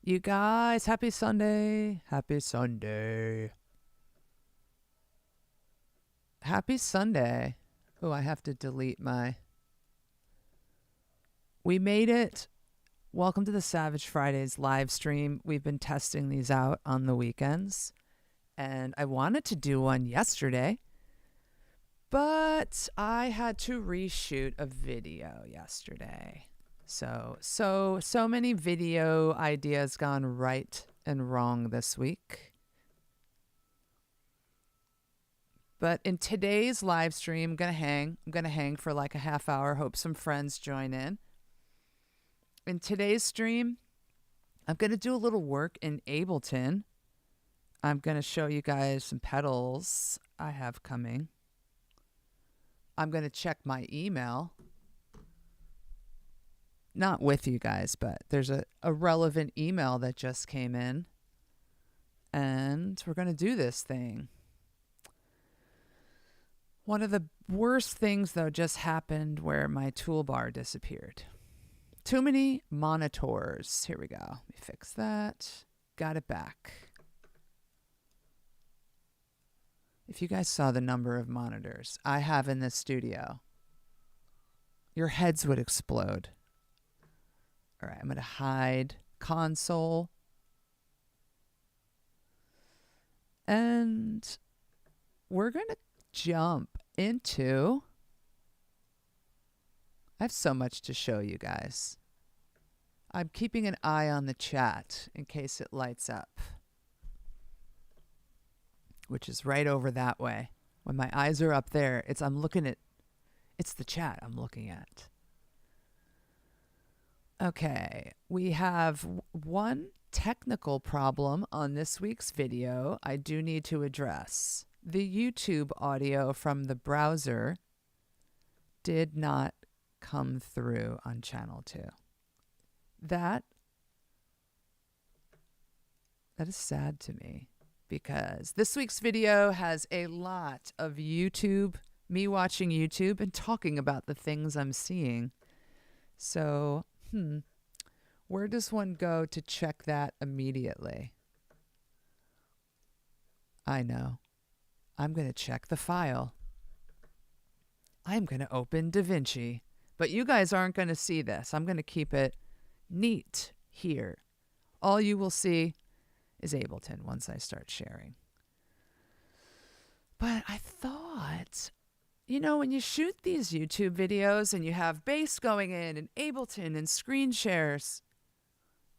You guys, happy Sunday. Happy Sunday. Happy Sunday. Oh, I have to delete my. We made it. Welcome to the Savage Fridays live stream. We've been testing these out on the weekends, and I wanted to do one yesterday, but I had to reshoot a video yesterday. So many video ideas gone right and wrong this week. But in today's live stream, I'm gonna hang for like a half hour. Hope some friends join in. In today's stream, I'm gonna do a little work in Ableton. I'm gonna show you guys some pedals I have coming. I'm gonna check my email. Not with you guys, but there's a relevant email that just came in. And we're gonna do this thing. One of the worst things, though, just happened where my toolbar disappeared. Too many monitors. Here we go. Let me fix that. Got it back. If you guys saw the number of monitors I have in this studio, your heads would explode. All right, I'm going to hide console. And we're going to jump into. I have so much to show you guys. I'm keeping an eye on the chat in case it lights up, which is right over that way. When my eyes are up there, it's the chat I'm looking at. Okay, we have one technical problem on this week's video I do need to address. The YouTube audio from the browser did not come through on channel 2. That is sad to me because this week's video has a lot of YouTube, me watching YouTube and talking about the things I'm seeing. So, where does one go to check that immediately? I know. I'm going to check the file. I'm going to open DaVinci. But you guys aren't going to see this. I'm going to keep it neat here. All you will see is Ableton once I start sharing. But I thought, when you shoot these YouTube videos and you have bass going in and Ableton and screen shares,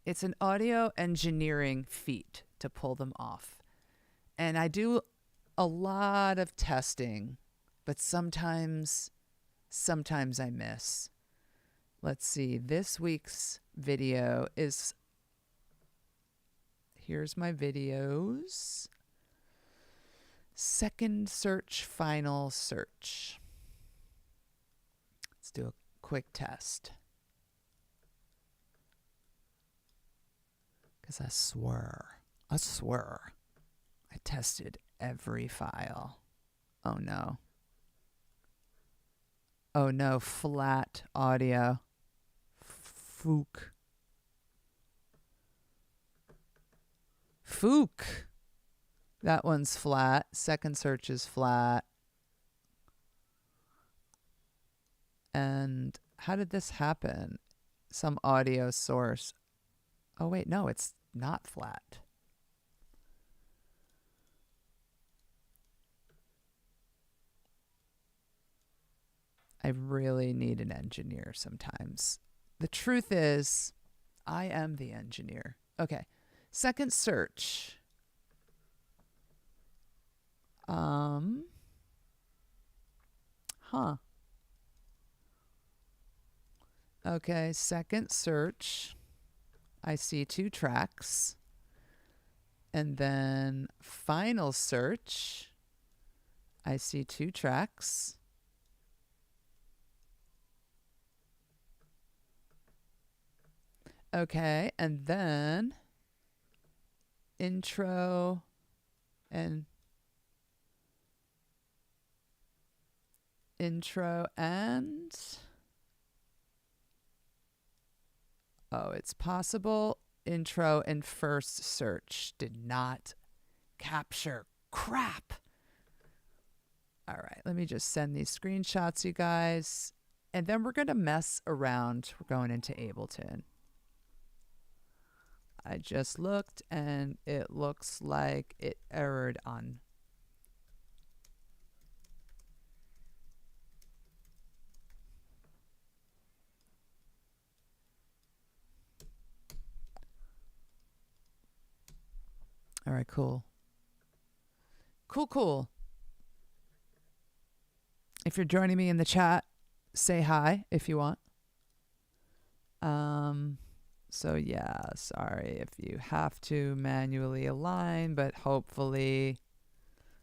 it's an audio engineering feat to pull them off. And I do a lot of testing, but sometimes I miss. Let's see. This week's video is. Here's my videos. Second search, final search. Let's do a quick test. Because I swear, I tested every file. Oh no. Oh no, flat audio. Fook. That one's flat. Second search is flat. And how did this happen? Some audio source. Oh wait, no, it's not flat. I really need an engineer sometimes. The truth is, I am the engineer. Okay, second search. Okay, second search. I see 2 tracks. And then final search. I see 2 tracks. Okay, and then intro and oh, it's possible intro and first search did not capture. Crap. All right, let me just send these screenshots, you guys. And then we're going to mess around. We're going into Ableton. I just looked and it looks like it errored on. All right, cool. Cool. If you're joining me in the chat, say hi if you want. So yeah, sorry if you have to manually align, but hopefully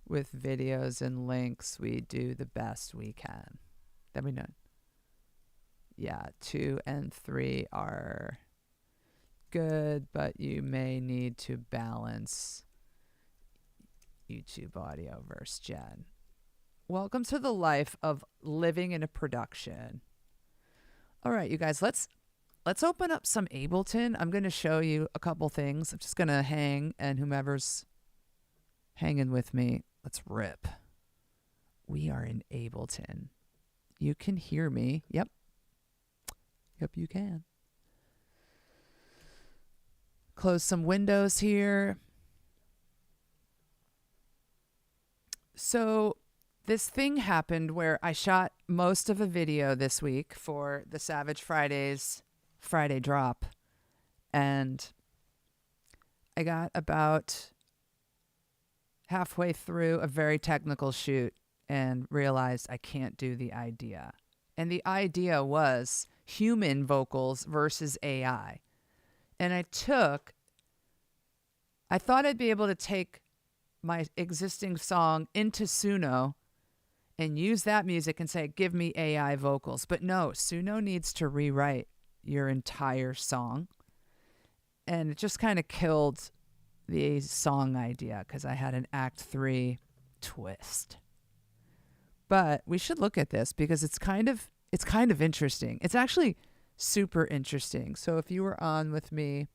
with videos and links, we do the best we can. Let me know. Yeah, 2 and 3 are good, but you may need to balance YouTube audio versus Gen. Welcome to the life of living in a production. All right, you guys, let's open up some Ableton. I'm going to show you a couple things. I'm just going to hang, and whomever's hanging with me, let's rip. We are in Ableton. You can hear me. Yep, you can. Close some windows here. So this thing happened where I shot most of a video this week for the Savage Fridays Friday drop, and I got about halfway through a very technical shoot and realized I can't do the idea. And the idea was human vocals versus AI. And I thought I'd be able to take my existing song into Suno and use that music and say, give me AI vocals. But no, Suno needs to rewrite your entire song. And it just kind of killed the song idea because I had an Act 3 twist. But we should look at this because it's kind of interesting. It's actually super interesting. So if you were on with me,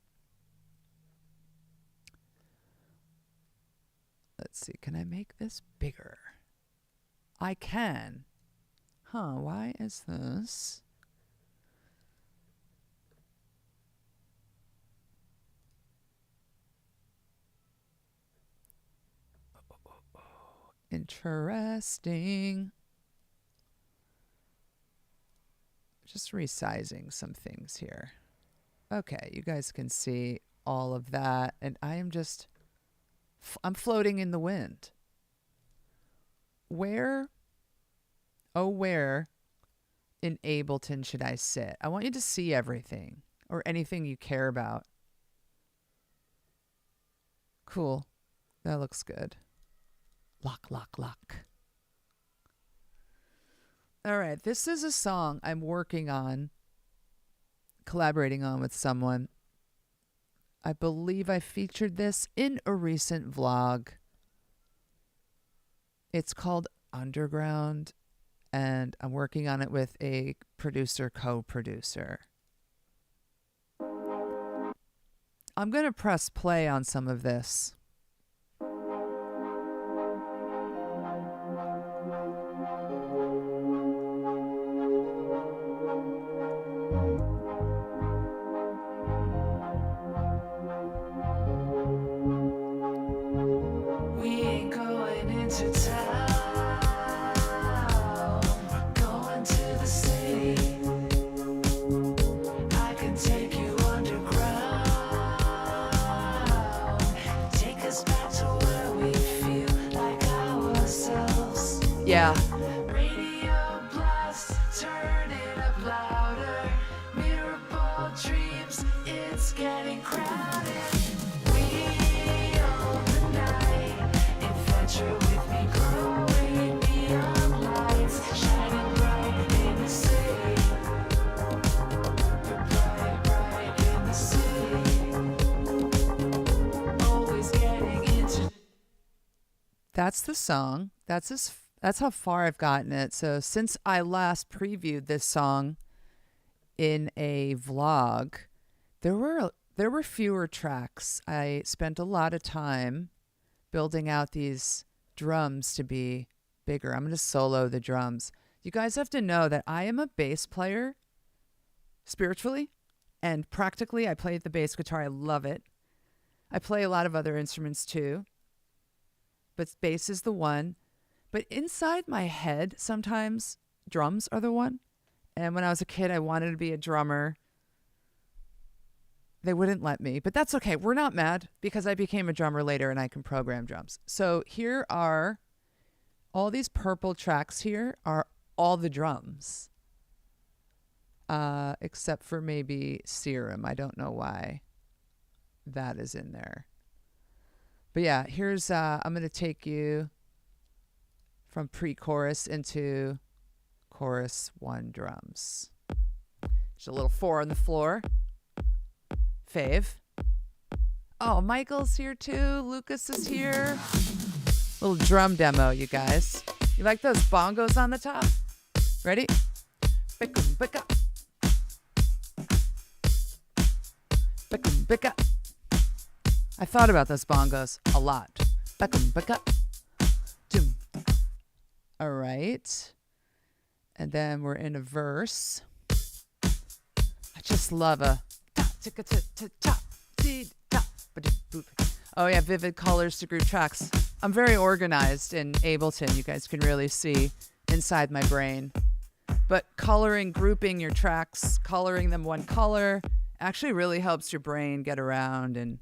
let's see, can I make this bigger? I can. Why is this? Interesting. Just resizing some things here. Okay, you guys can see all of that, and I'm floating in the wind. Where in Ableton should I sit? I want you to see everything or anything you care about. Cool. That looks good. Lock. All right, this is a song I'm working on, collaborating on with someone. I believe I featured this in a recent vlog. It's called Underground, and I'm working on it with a co-producer. I'm going to press play on some of this. Yeah. Radio blast, turn it up louder. Mirror ball dreams, it's getting crowded. We own the night. Adventure with me, growing beyond lights, shining bright in the city. Bright in the city. Always getting into. That's the song. That's how far I've gotten it. So since I last previewed this song in a vlog, there were there were fewer tracks. I spent a lot of time building out these drums to be bigger. I'm going to solo the drums. You guys have to know that I am a bass player spiritually and practically. I play the bass guitar. I love it. I play a lot of other instruments too, but bass is the one. But inside my head, sometimes drums are the one. And when I was a kid, I wanted to be a drummer. They wouldn't let me, but that's okay. We're not mad because I became a drummer later and I can program drums. So here are all these purple tracks. Here are all the drums, except for maybe Serum. I don't know why that is in there. But yeah, here's, I'm going to take you from pre-chorus into chorus 1 drums. There's a little 4 on the floor. Fave. Oh, Michael's here too. Lucas is here. Little drum demo, you guys. You like those bongos on the top? Ready? Pick 'em, pick up. Pick 'em, pick up. I thought about those bongos a lot. Pick 'em, pick up. Doom. All right. And then we're in a verse. I just love a oh yeah, vivid colors to group tracks. I'm very organized in Ableton. You guys can really see inside my brain. But coloring, grouping your tracks, coloring them one color actually really helps your brain get around. And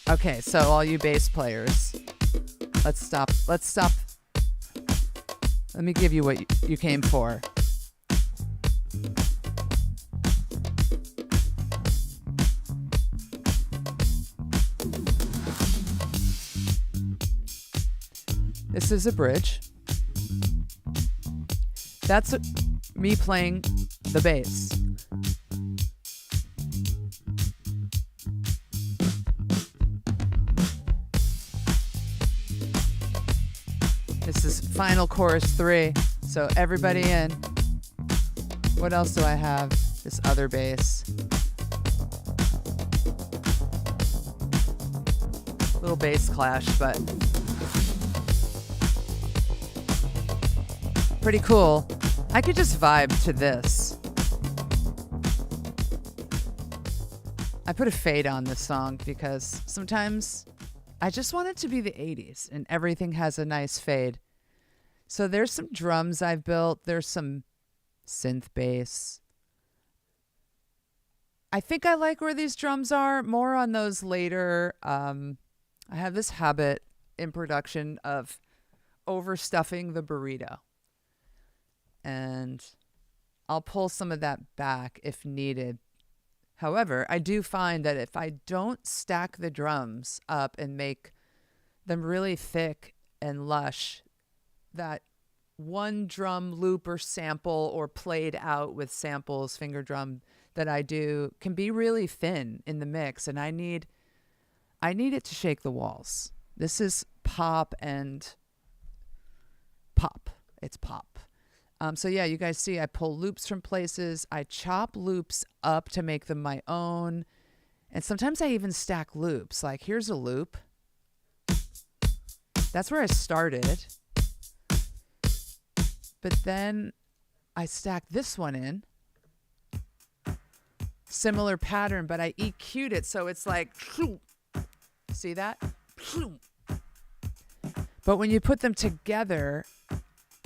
okay, so all you bass players, let's stop. Let me give you what you came for. This is a bridge. That's me playing the bass. This is final chorus 3. So everybody in. What else do I have? This other bass. Little bass clash, but pretty cool. I could just vibe to this. I put a fade on this song because sometimes I just want it to be the 80s and everything has a nice fade. So there's some drums I've built. There's some synth bass. I think I like where these drums are. More on those later. I have this habit in production of overstuffing the burrito. And I'll pull some of that back if needed. However, I do find that if I don't stack the drums up and make them really thick and lush, that one drum loop or sample or played out with samples, finger drum that I do can be really thin in the mix. And I need it to shake the walls. This is pop and pop. It's pop. So yeah, you guys see I pull loops from places. I chop loops up to make them my own. And sometimes I even stack loops. Like here's a loop. That's where I started. But then I stack this one in. Similar pattern, but I EQ'd it. So it's like, see that? But when you put them together,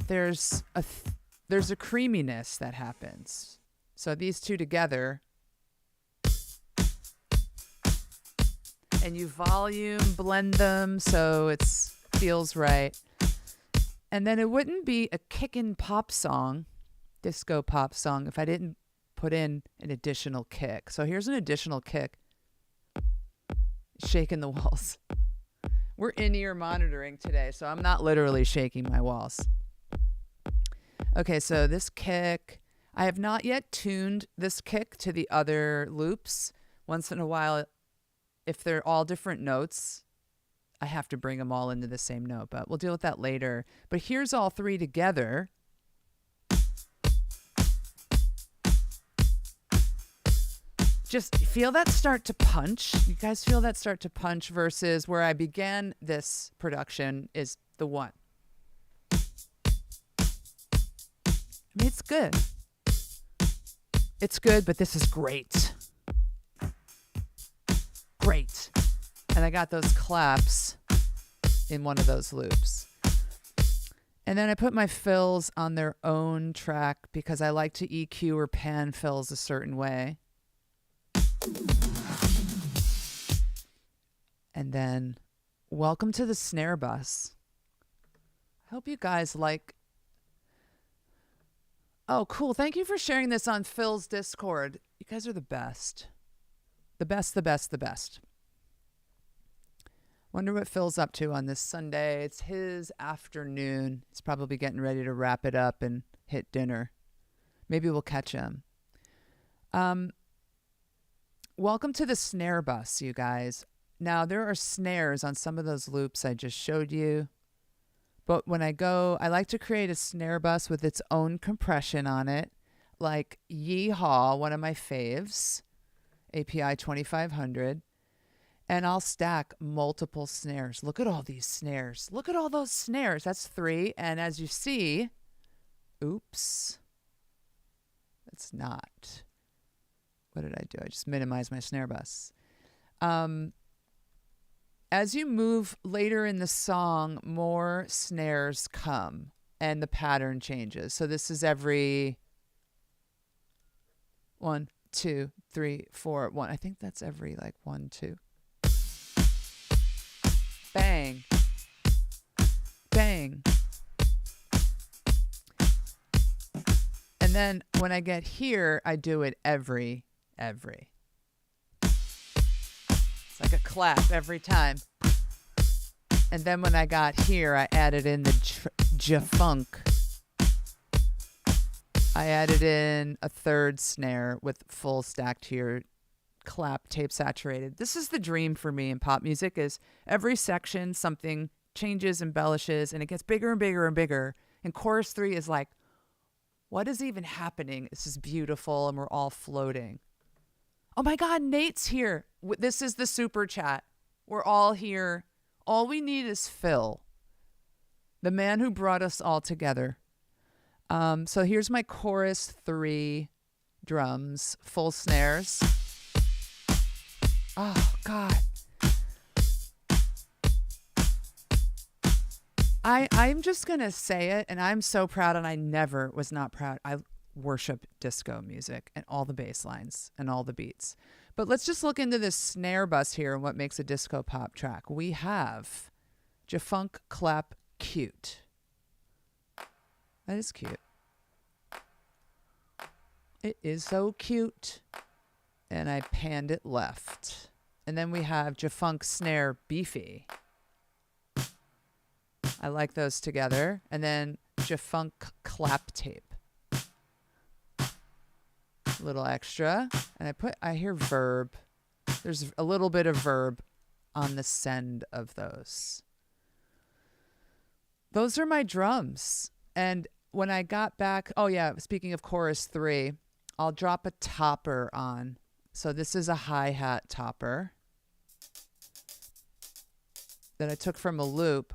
there's a creaminess that happens. So these two together, and you volume blend them so it feels right. And then it wouldn't be a kickin' pop song, disco pop song, if I didn't put in an additional kick. So here's an additional kick. Shaking the walls. We're in-ear monitoring today, so I'm not literally shaking my walls. Okay, so this kick, I have not yet tuned this kick to the other loops. Once in a while, if they're all different notes, I have to bring them all into the same note, but we'll deal with that later. But here's all three together. Just feel that start to punch. You guys feel that start to punch versus where I began this production is the one. I mean, it's good. It's good, but this is great. Great. And I got those claps in one of those loops. And then I put my fills on their own track because I like to EQ or pan fills a certain way. And then welcome to the snare bus. I hope you guys like. Oh, cool. Thank you for sharing this on Phil's Discord. You guys are the best. The best, the best, the best. Wonder what Phil's up to on this Sunday. It's his afternoon. He's probably getting ready to wrap it up and hit dinner. Maybe we'll catch him. Welcome to the snare bus, you guys. Now, there are snares on some of those loops I just showed you. But when I go, I like to create a snare bus with its own compression on it, like Yeehaw, one of my faves, API 2500. And I'll stack multiple snares. Look at all these snares. Look at all those snares. That's 3. And as you see, oops, that's not. What did I do? I just minimized my snare bus. As you move later in the song, more snares come and the pattern changes. So this is every 1, 2, 3, 4, 1. I think that's every like 1, 2. Bang. Bang. And then when I get here, I do it every. It's like a clap every time. And then when I got here, I added in the J-funk. I added in a third snare with full stacked here, clap, tape saturated. This is the dream for me in pop music is every section something changes, embellishes, and it gets bigger and bigger and bigger. And chorus 3 is like, what is even happening? This is beautiful and we're all floating. Oh my God, Nate's here. This is the super chat. We're all here. All we need is Phil, the man who brought us all together. So here's my chorus 3 drums, full snares. Oh, God. I'm just going to say it, and I'm so proud, and I never was not proud. I worship disco music and all the bass lines and all the beats. But let's just look into this snare bus here and what makes a disco pop track. We have J-funk, clap, cute. That is cute. It is so cute. And I panned it left. And then we have J-funk, snare, beefy. I like those together. And then J-funk, clap tape. A little extra. And I hear verb. There's a little bit of verb on the send of those. Those are my drums. And when I got back, oh yeah, speaking of chorus 3, I'll drop a topper on. So this is a hi-hat topper that I took from a loop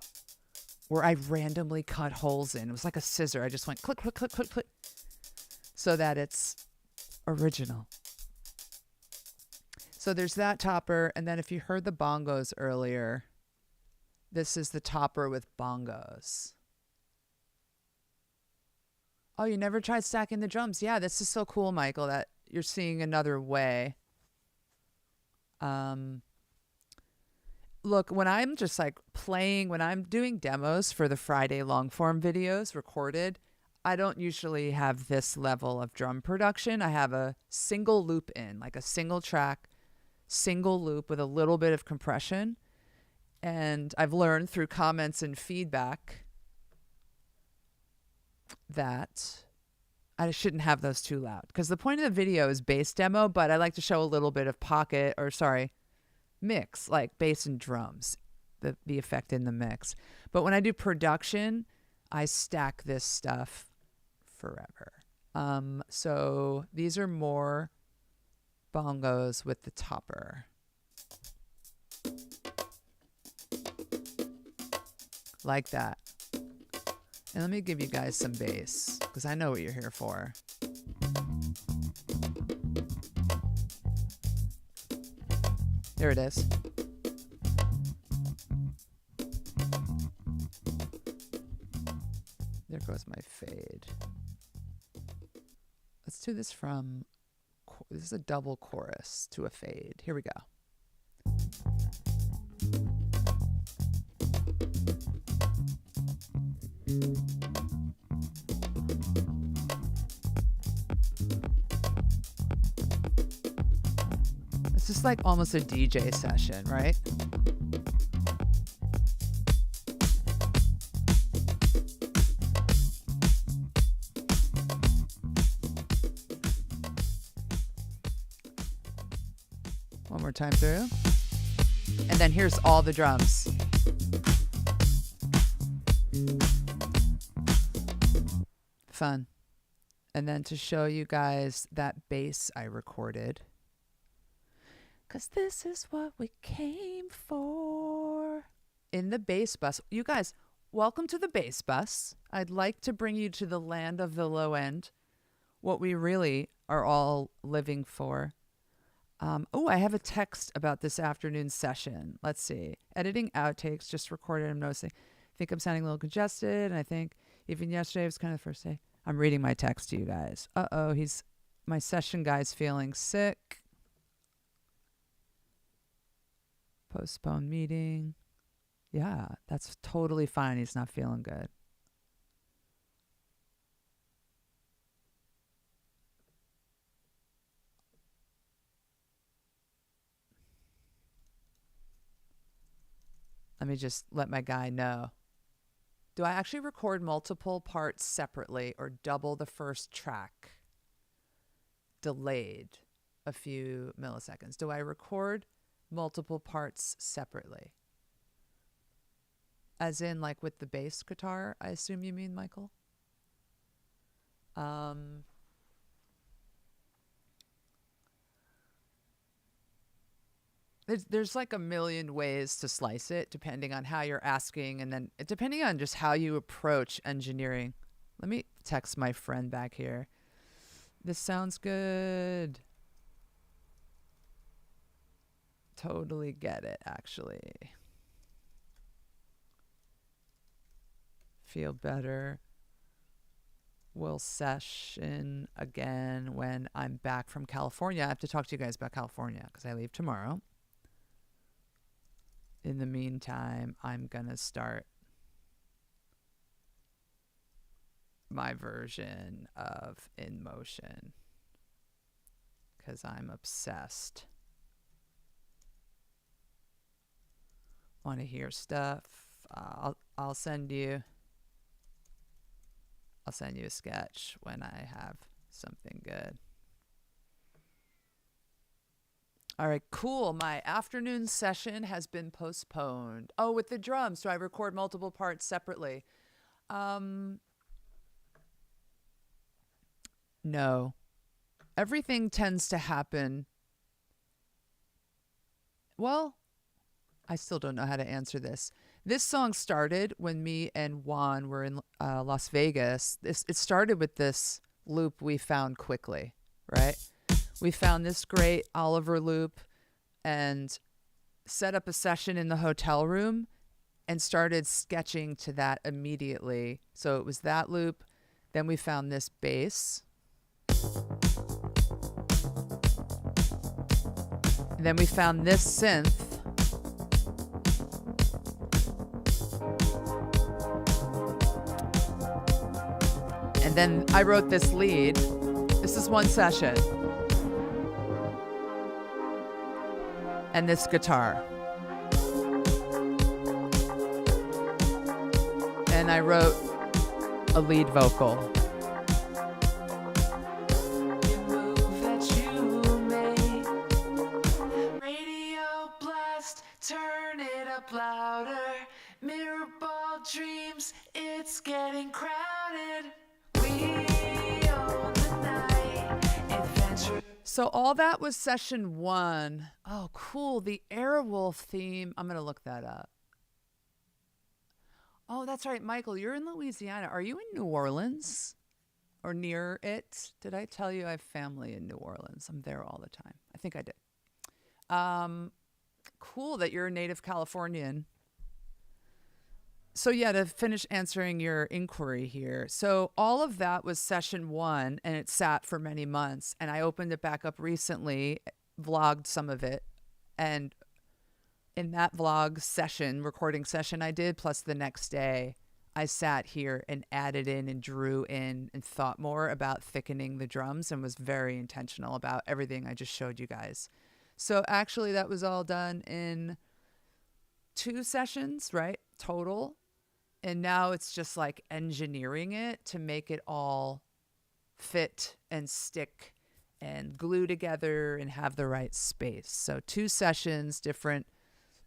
where I randomly cut holes in. It was like a scissor. I just went click, click, click, click, click, so that it's original. So there's that topper. And then if you heard the bongos earlier, this is the topper with bongos. Oh, you never tried stacking the drums? Yeah, this is so cool, Michael, that you're seeing another way. Look, when I'm just like playing, when I'm doing demos for the Friday long form videos recorded, I don't usually have this level of drum production. I have a single loop in, like a single track, single loop with a little bit of compression. And I've learned through comments and feedback that I shouldn't have those too loud, because the point of the video is bass demo, but I like to show a little bit of mix, like bass and drums, the effect in the mix. But when I do production, I stack this stuff forever. So these are more bongos with the topper. Like that. And let me give you guys some bass, because I know what you're here for. There it is. There goes my fade. Let's do this from, this is a double chorus to a fade. Here we go. It's just like almost a DJ session, right? One more time through. And then here's all the drums. Fun. And then to show you guys that bass I recorded. 'Cause this is what we came for. In the bass bus. You guys, welcome to the bass bus. I'd like to bring you to the land of the low end. What we really are all living for. Oh, I have a text about this afternoon session. Let's see. Editing outtakes, just recorded. I'm noticing. I think I'm sounding a little congested. And I think even yesterday was kind of the first day. I'm reading my text to you guys. Uh-oh, my session guy's feeling sick. Postpone meeting. Yeah, that's totally fine. He's not feeling good. Let me just let my guy know. Do I actually record multiple parts separately or double the first track delayed a few milliseconds? Do I record multiple parts separately? As in like with the bass guitar, I assume you mean, Michael? There's like a million ways to slice it depending on how you're asking and then depending on just how you approach engineering. Let me text my friend back here. This sounds good. Totally get it, actually. Feel better. We'll session again when I'm back from California. I have to talk to you guys about California because I leave tomorrow. In the meantime, I'm going to start my version of In Motion because I'm obsessed. Want to hear stuff? I'll send you a sketch when I have something good. All right, cool. My afternoon session has been postponed. Oh, with the drums. So I record multiple parts separately. No. Everything tends to happen. Well, I still don't know how to answer this. This song started when me and Juan were in Las Vegas. It started with this loop we found quickly, right? We found this great Oliver loop and set up a session in the hotel room and started sketching to that immediately. So it was that loop. Then we found this bass. And then we found this synth. And then I wrote this lead. This is one session. And this guitar. And I wrote a lead vocal. Radio blast, turn it up louder. Mirror ball dreams, it's getting crowded. We own the night. Adventure. So all that was session 1. Oh, cool. The Airwolf theme. I'm going to look that up. Oh, that's right, Michael. You're in Louisiana. Are you in New Orleans or near it? Did I tell you I have family in New Orleans? I'm there all the time. I think I did. Cool that you're a native Californian. So yeah, to finish answering your inquiry here. So all of that was session 1 and it sat for many months, and I opened it back up recently, vlogged some of it, and in that vlog session, recording session I did, plus the next day, I sat here and added in and drew in and thought more about thickening the drums and was very intentional about everything I just showed you guys. So actually that was all done in 2 sessions, right? Total. And now it's just like engineering it to make it all fit and stick and glue together and have the right space. So 2 sessions, different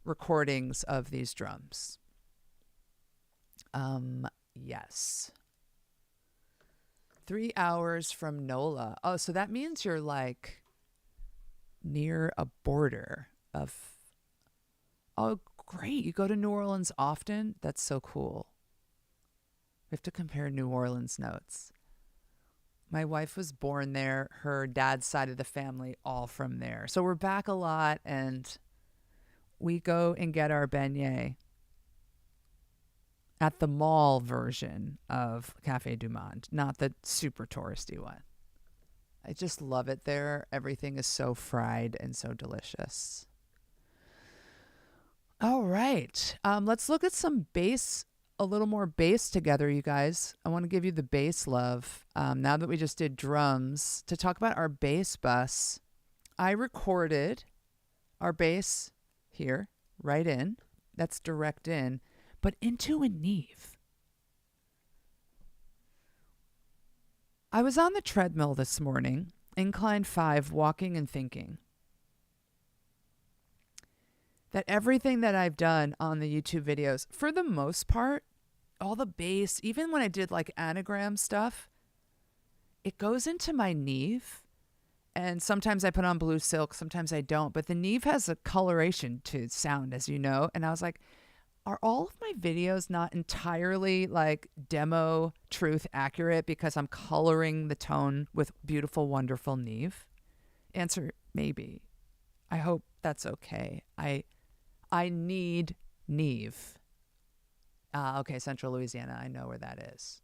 recordings of these drums. Yes. 3 hours from NOLA. Oh, so that means you're like near a border of... Oh, great. You go to New Orleans often? That's so cool. We have to compare New Orleans notes. My wife was born there. Her dad's side of the family, all from there. So we're back a lot, and we go and get our beignet at the mall version of Café du Monde, not the super touristy one. I just love it there. Everything is so fried and so delicious. All right. Let's look at some bass, a little more bass together, you guys. I want to give you the bass love. Now that we just did drums, to talk about our bass bus, I recorded our bass here, right in. That's direct in, but into a Neve. I was on the treadmill this morning, incline 5, walking and thinking that everything that I've done on the YouTube videos, for the most part, all the bass, even when I did like anagram stuff, it goes into my Neve. And sometimes I put on blue silk, sometimes I don't. But the Neve has a coloration to sound, as you know. And I was like, are all of my videos not entirely like demo truth accurate because I'm coloring the tone with beautiful, wonderful Neve? Answer, maybe. I hope that's okay. I need Neve. Okay, Central Louisiana. I know where that is.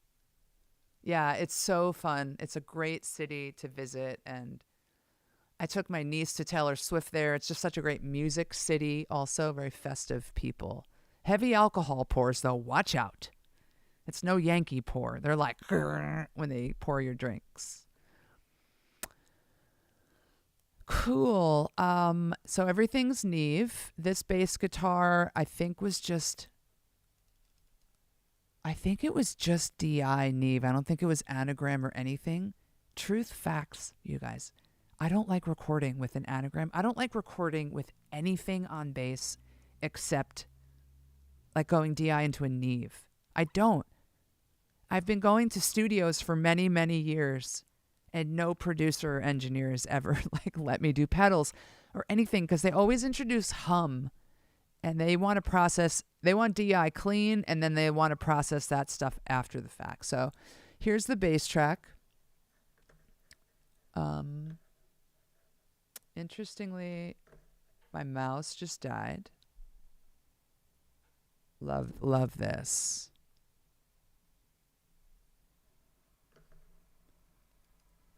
Yeah, it's so fun. It's a great city to visit. And I took my niece to Taylor Swift there. It's just such a great music city. Also, very festive people. Heavy alcohol pours, though. Watch out. It's no Yankee pour. They're like when they pour your drinks. Cool. So everything's Neve. This bass guitar, I think it was just DI Neve. I don't think it was anagram or anything. Truth facts, you guys. I don't like recording with an anagram. I don't like recording with anything on bass except like going DI into a Neve. I don't. I've been going to studios for many, many years, and no producer or engineer has ever like let me do pedals or anything because they always introduce hum, and they want DI clean, and then they want to process that stuff after the fact. So here's the bass track. Interestingly, my mouse just died. Love this.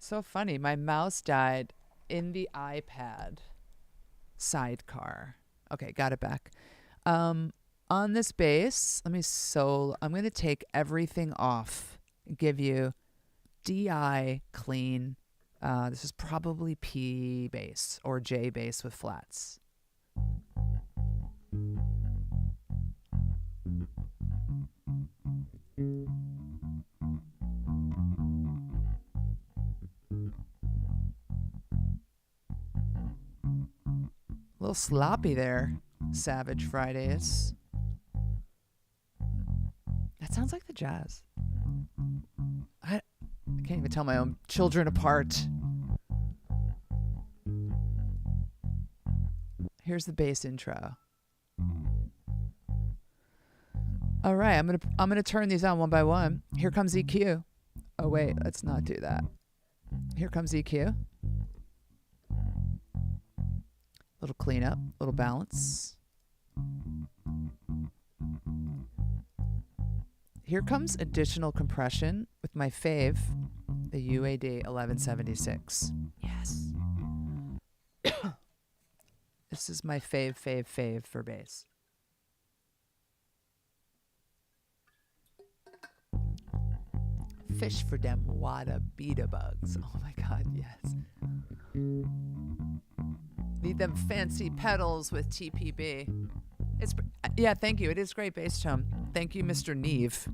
So funny. My mouse died in the iPad sidecar. Okay, got it back. On this bass, I'm going to take everything off and give you DI clean. This is probably P bass or J bass with flats. A little sloppy there, Savage Fridays. That sounds like the jazz. I can't even tell my own children apart. Here's the bass intro. All right, I'm gonna turn these on one by one. Here comes EQ. Oh wait, let's not do that. Here comes EQ. Little cleanup, little balance. Here comes additional compression with my fave, the UAD 1176. Yes. This is my fave for bass. Fish for them water beta bugs. Oh my God, yes. Need them fancy pedals with TPB. Yeah, thank you. It is great bass tone. Thank you, Mr. Neve.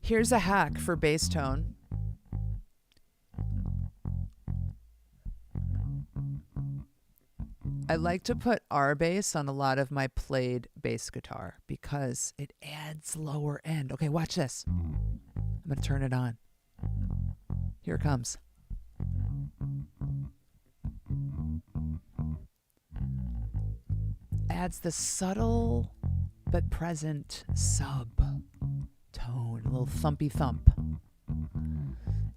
Here's a hack for bass tone. I like to put R bass on a lot of my played bass guitar because it adds lower end. Okay, watch this. I'm going to turn it on. Here it comes. Adds the subtle but present sub tone, a little thumpy thump.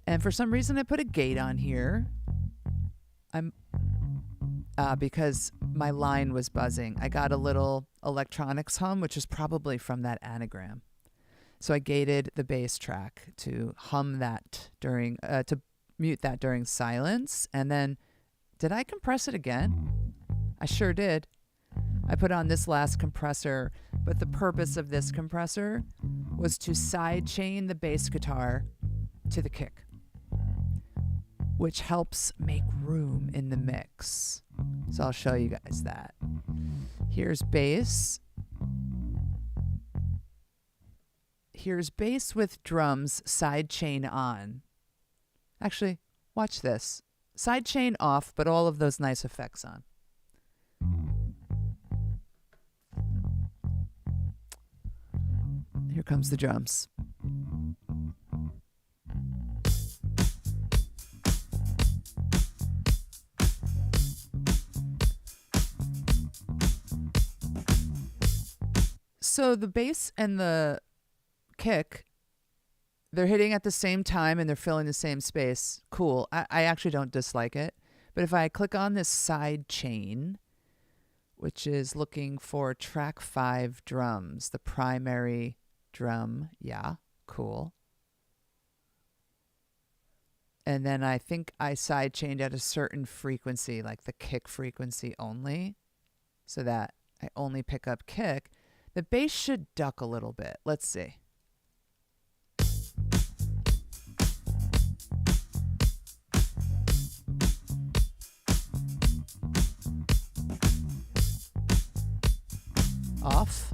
And for some reason I put a gate on here. Because my line was buzzing. I got a little electronics hum, which is probably from that anagram. So I gated the bass track to hum that during, to mute that during silence. And then, did I compress it again? I sure did. I put on this last compressor, but the purpose of this compressor was to sidechain the bass guitar to the kick, which helps make room in the mix. So I'll show you guys that. Here's bass. Here's bass with drums sidechain on. Actually, watch this. Sidechain off, but all of those nice effects on. Here comes the drums. So the bass and the kick, they're hitting at the same time and they're filling the same space. Cool. I actually don't dislike it. But if I click on this side chain, which is looking for track 5 drums, the primary drum, yeah, cool. And then I think I side chained at a certain frequency, like the kick frequency only, so that I only pick up kick. The bass should duck a little bit. Let's see. Off.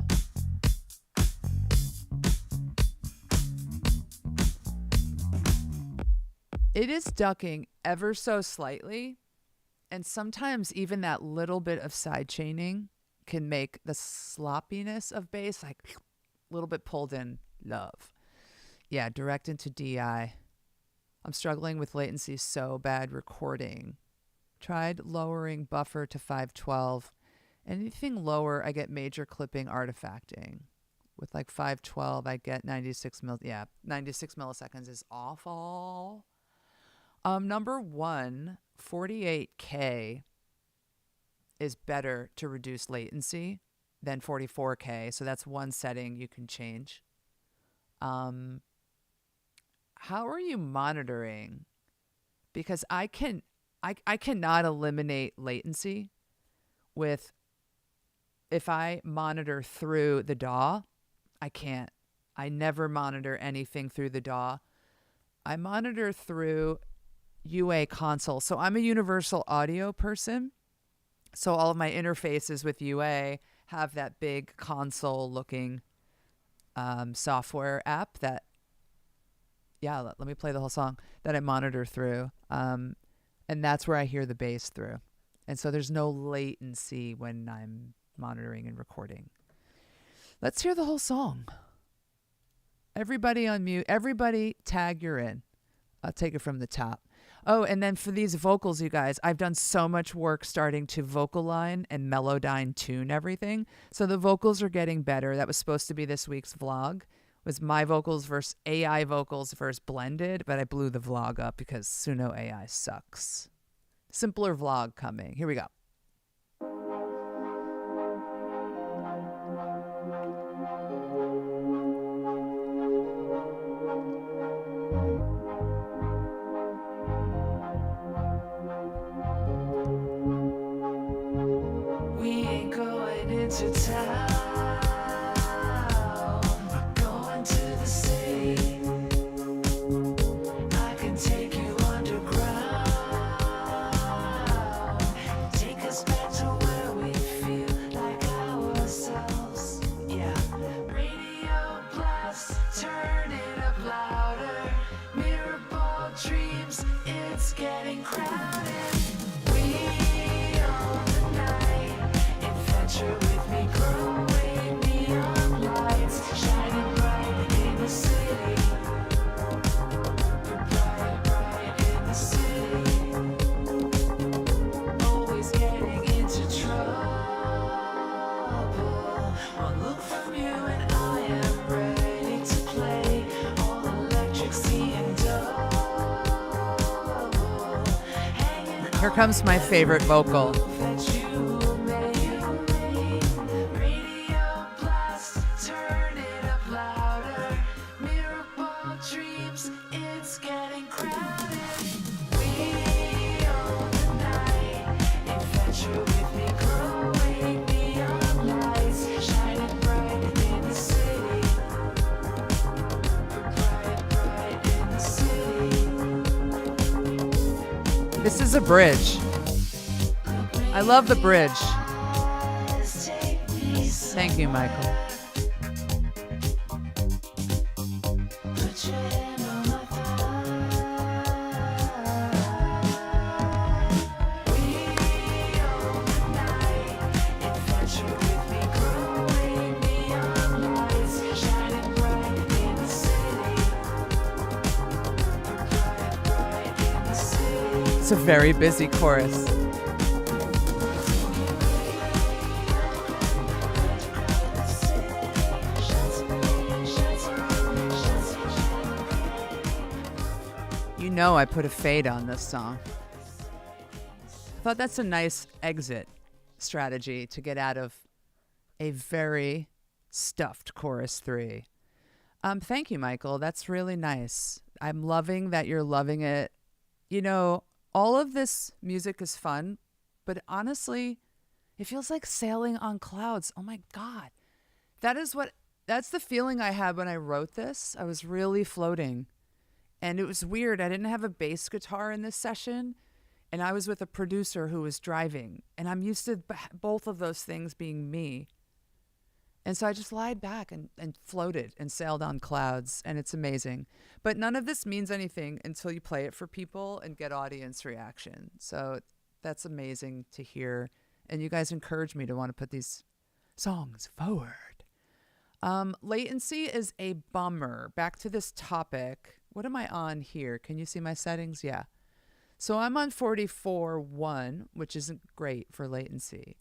It is ducking ever so slightly, and sometimes even that little bit of side chaining can make the sloppiness of bass like a little bit pulled in. Love. Yeah, direct into DI. I'm struggling with latency so bad recording. Tried lowering buffer to 512. Anything lower, I get major clipping artifacting. With like 512, I get 96 milliseconds is awful. Number one, 48K is better to reduce latency than 44K. So that's one setting you can change. How are you monitoring? Because I cannot eliminate latency with, if I monitor through the DAW, I can't. I never monitor anything through the DAW. I monitor through UA console. So I'm a universal audio person. So all of my interfaces with UA have that big console looking software app that, yeah, let me play the whole song, that I monitor through. And that's where I hear the bass through. And so there's no latency when I'm monitoring and recording. Let's hear the whole song. Everybody on mute. Everybody tag you're in. I'll take it from the top. Oh, and then for these vocals, you guys, I've done so much work starting to vocal line and melodyne tune everything. So the vocals are getting better. That was supposed to be this week's vlog. Was my vocals versus AI vocals versus blended, but I blew the vlog up because Suno AI sucks. Simpler vlog coming. Here we go. We ain't going into town. We're going to the city. I can take you underground. Take us back to where we feel like ourselves. Yeah. Radio blast, turn it up louder. Mirror ball dreams, it's getting crowded. With me, growing neon lights, shining bright in the city. Bright, bright in the city. Always getting into trouble. One look from you and I am ready to play. All electric, seeing double. Here comes my favorite vocal. This is a bridge. I love the bridge. Thank you, Michael. It's a very busy chorus. You know I put a fade on this song. I thought that's a nice exit strategy to get out of a very stuffed chorus 3. Thank you, Michael. That's really nice. I'm loving that you're loving it. You know, all of this music is fun, but honestly, it feels like sailing on clouds. Oh my God. That's the feeling I had when I wrote this. I was really floating. And it was weird. I didn't have a bass guitar in this session, and I was with a producer who was driving. And I'm used to both of those things being me. And so I just lied back and floated and sailed on clouds, and it's amazing. But none of this means anything until you play it for people and get audience reaction. So that's amazing to hear. And you guys encourage me to want to put these songs forward. Latency is a bummer. Back to this topic. What am I on here? Can you see my settings? Yeah. So I'm on 44.1, which isn't great for latency.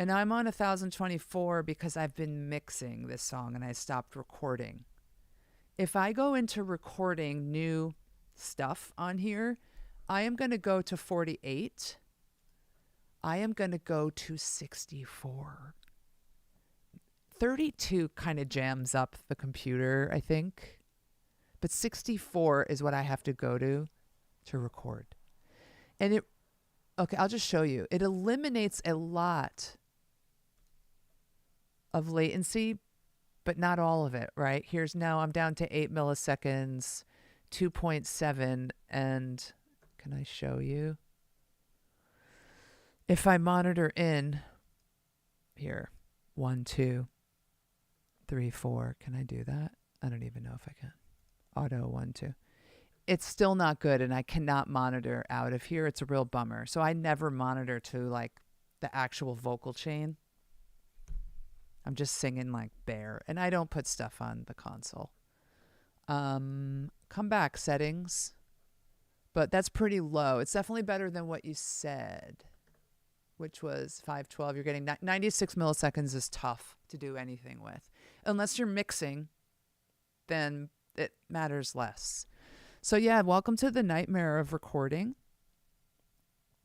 And I'm on 1024 because I've been mixing this song and I stopped recording. If I go into recording new stuff on here, I am going to go to 48. I am going to go to 64. 32 kind of jams up the computer, I think. But 64 is what I have to go to record. And okay, I'll just show you. It eliminates a lot of latency, but not all of it, right? Here's now I'm down to 8 milliseconds, 2.7, and can I show you? If I monitor in here, 1, 2, 3, 4, can I do that? I don't even know if I can. Auto 1, 2. It's still not good, and I cannot monitor out of here. It's a real bummer. So I never monitor to like the actual vocal chain. I'm just singing like bare, and I don't put stuff on the console. Come back, settings. but that's pretty low. It's definitely better than what you said, which was 512. You're getting 96 milliseconds is tough to do anything with. Unless you're mixing, then it matters less. So yeah, welcome to the nightmare of recording.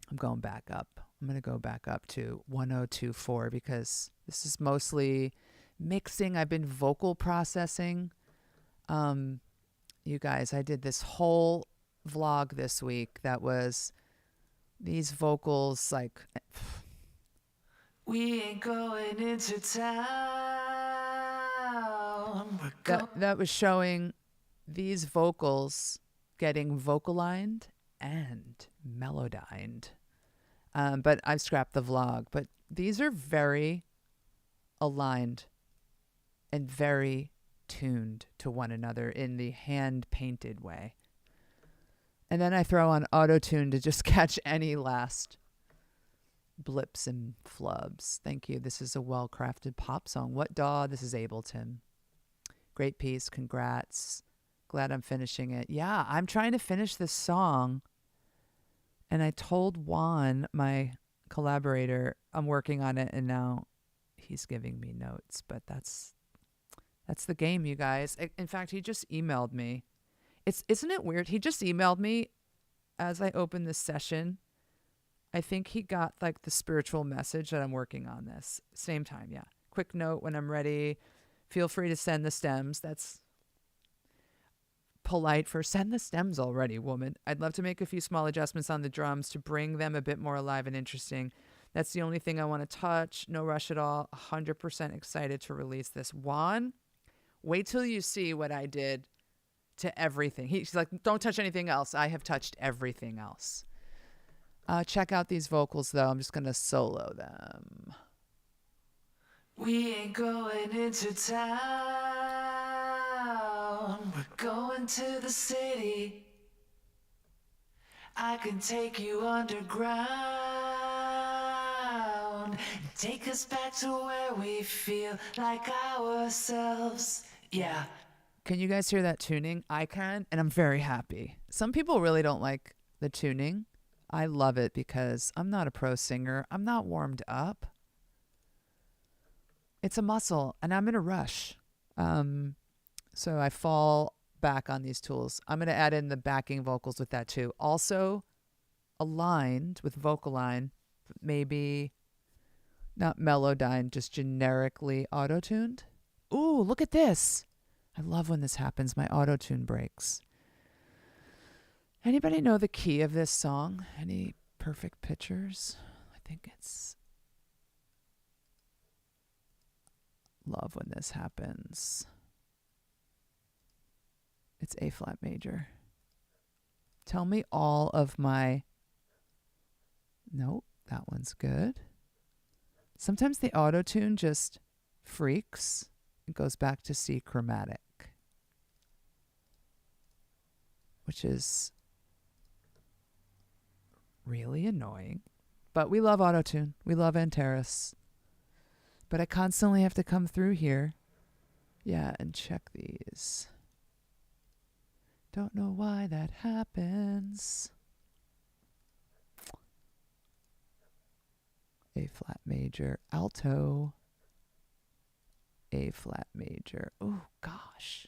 I'm going back up. I'm going to go back up to 1024 because this is mostly mixing. I've been vocal processing. You guys, I did this whole vlog this week that was these vocals like we ain't going into town. That was showing these vocals getting vocalined and melodined. But I've scrapped the vlog. But these are very aligned and very tuned to one another in the hand-painted way. And then I throw on auto-tune to just catch any last blips and flubs. Thank you. This is a well-crafted pop song. What Daw? This is Ableton. Great piece. Congrats. Glad I'm finishing it. Yeah, I'm trying to finish this song. And I told Juan, my collaborator, I'm working on it, and now he's giving me notes. But that's the game, you guys. In fact, he just emailed me. Isn't it weird? He just emailed me as I opened this session. I think he got like the spiritual message that I'm working on this. Same time, yeah. Quick note when I'm ready. Feel free to send the stems. That's polite for send the stems already, woman. I'd love to make a few small adjustments on the drums to bring them a bit more alive and interesting. That's the only thing I want to touch. No rush at all. 100% excited to release this. Juan, wait till you see what I did to everything. He's like, don't touch anything else. I have touched everything else. Check out these vocals, though. I'm just going to solo them. We ain't going into town. We're going to the city. I can take you underground. Take us back to where we feel like ourselves. Yeah. Can you guys hear that tuning? I can, and I'm very happy. Some people really don't like the tuning. I love it because I'm not a pro singer. I'm not warmed up. It's a muscle, and I'm in a rush. So I fall back on these tools. I'm going to add in the backing vocals with that too. Also aligned with vocal line, maybe not melodined, just generically auto-tuned. Ooh, look at this. I love when this happens. My auto-tune breaks. Anybody know the key of this song? Any perfect pictures? I think it's... Love when this happens. It's A flat major. Tell me all of my... Nope, that one's good. Sometimes the auto-tune just freaks. It goes back to C chromatic, which is really annoying. But we love auto-tune. We love Antares. But I constantly have to come through here. Yeah, and check these. Don't know why that happens. A flat major, alto. A flat major. Oh, gosh.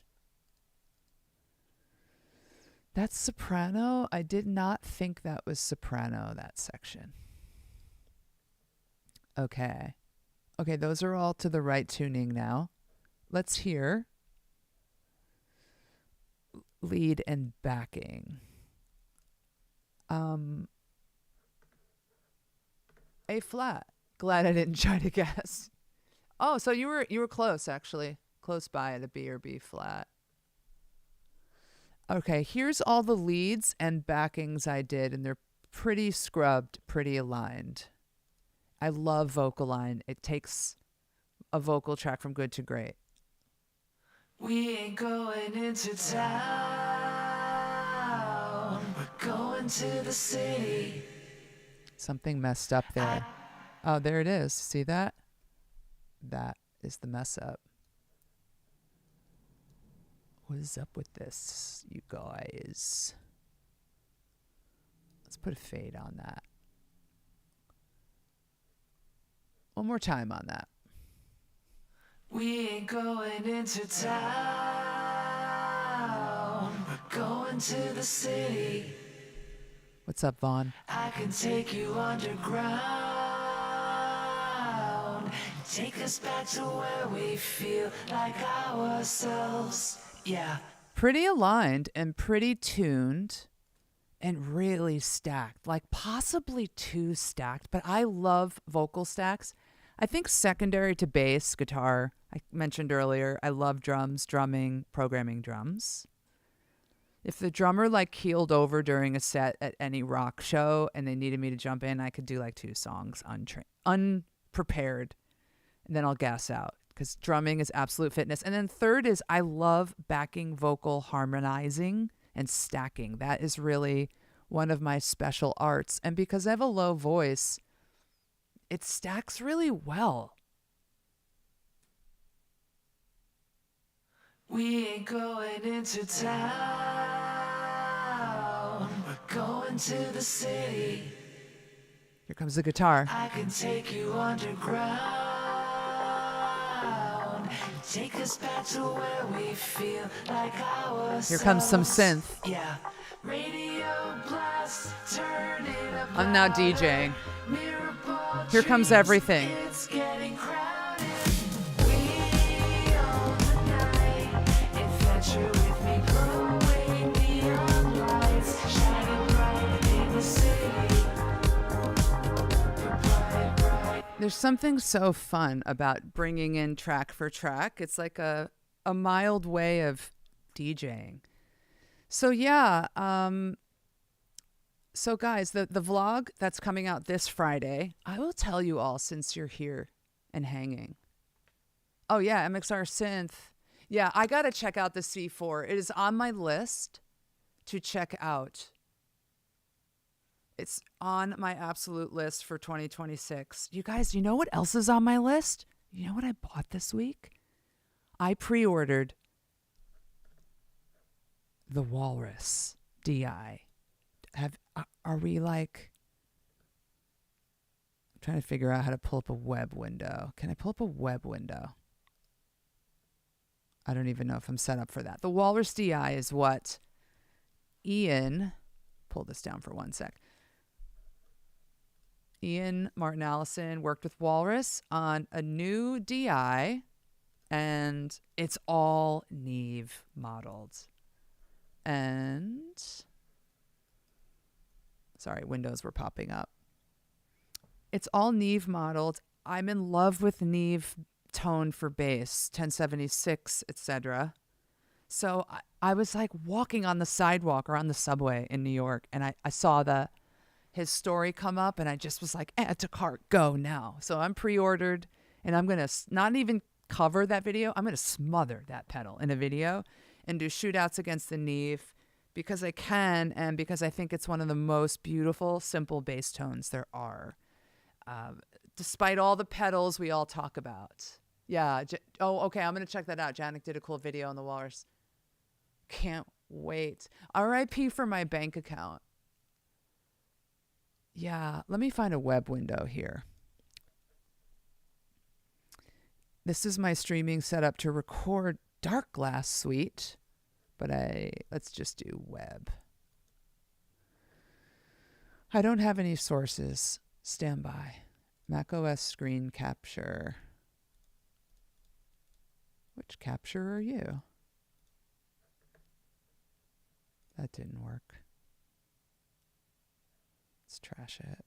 That's soprano. I did not think that was soprano, that section. Okay. Okay, those are all to the right tuning now. Let's hear lead and backing. A flat. Glad I didn't try to guess. Oh, so you were close, actually. Close by the B or B flat. Okay, here's all the leads and backings I did, and they're pretty scrubbed, pretty aligned. I love vocal line. It takes a vocal track from good to great. We ain't going into town. We're going to the city. Something messed up there. Oh, there it is. See that? That is the mess up. What is up with this, you guys? Let's put a fade on that. One more time on that. We ain't going into town. We're going to the city. What's up, Vaughn? I can take you underground. Take us back to where we feel like ourselves. Yeah. Pretty aligned and pretty tuned and really stacked. Like possibly too stacked, but I love vocal stacks. I think secondary to bass, guitar, I mentioned earlier, I love drums, drumming, programming drums. If the drummer like keeled over during a set at any rock show and they needed me to jump in, I could do like 2 songs unprepared, and then I'll gas out because drumming is absolute fitness. And then third is I love backing vocal harmonizing and stacking. That is really one of my special arts. And because I have a low voice, it stacks really well. We ain't going into town. We're going to the city. Here comes the guitar. I can take you underground. Take us back to where we feel like ourselves. Here comes some synth. Yeah. Radio blast, turn it up. I'm now DJing. Here comes everything. It's getting crowded. We own the night. Adventure with me, glowing neon lights, shining bright in the city. Bright, bright. There's something so fun about bringing in track for track. It's like a mild way of DJing. So yeah, so guys, the vlog that's coming out this Friday, I will tell you all since you're here and hanging. Oh yeah, MXR Synth. Yeah, I got to check out the C4. It is on my list to check out. It's on my absolute list for 2026. You guys, you know what else is on my list? You know what I bought this week? I pre-ordered the Walrus DI. Are we like, I'm trying to figure out how to pull up a web window. Can I pull up a web window? I don't even know if I'm set up for that. The Walrus DI is what Ian, pull this down for 1 sec. Ian Martin Allison worked with Walrus on a new DI, and it's all Neve modeled. And sorry, windows were popping up. It's all Neve modeled. I'm in love with Neve tone for bass, 1076, etc. So I was like walking on the sidewalk or on the subway in New York, and I saw his story come up, and I just was like, add to cart, go now. So I'm pre-ordered, and I'm going to not even cover that video. I'm going to smother that pedal in a video and do shootouts against the Neve because I can, and because I think it's one of the most beautiful, simple bass tones there are. Despite all the pedals we all talk about. Yeah. Okay. I'm going to check that out. Janik did a cool video on the Walrus. Can't wait. RIP for my bank account. Yeah. Let me find a web window here. This is my streaming setup to record Dark Glass Suite, but let's just do web. I don't have any sources. Stand by. macOS screen capture. Which capture are you? That didn't work. Let's trash it.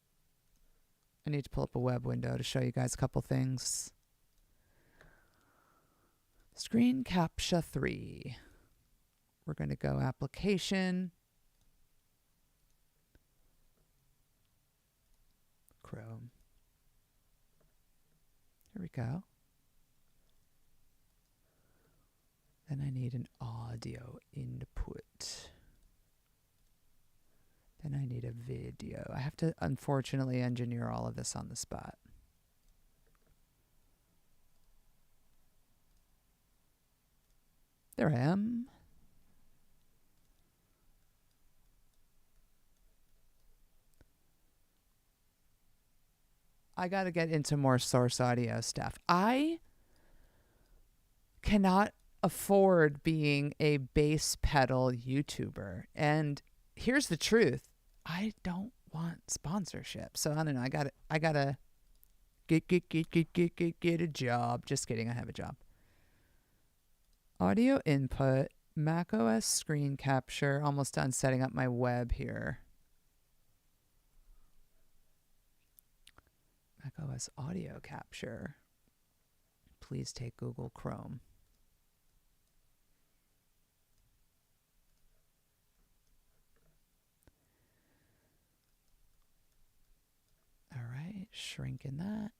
I need to pull up a web window to show you guys a couple things. Screen Capture 3. We're going to go application. Chrome. Here we go. Then I need an audio input. Then I need a video. I have to, unfortunately, engineer all of this on the spot. There I am. I got to get into more source audio stuff. I cannot afford being a bass pedal YouTuber. And here's the truth. I don't want sponsorship. So I don't know. I gotta get a job. Just kidding. I have a job. Audio input, macOS screen capture. Almost done setting up my web here. macOS audio capture. Please take Google Chrome. All right, shrinking that.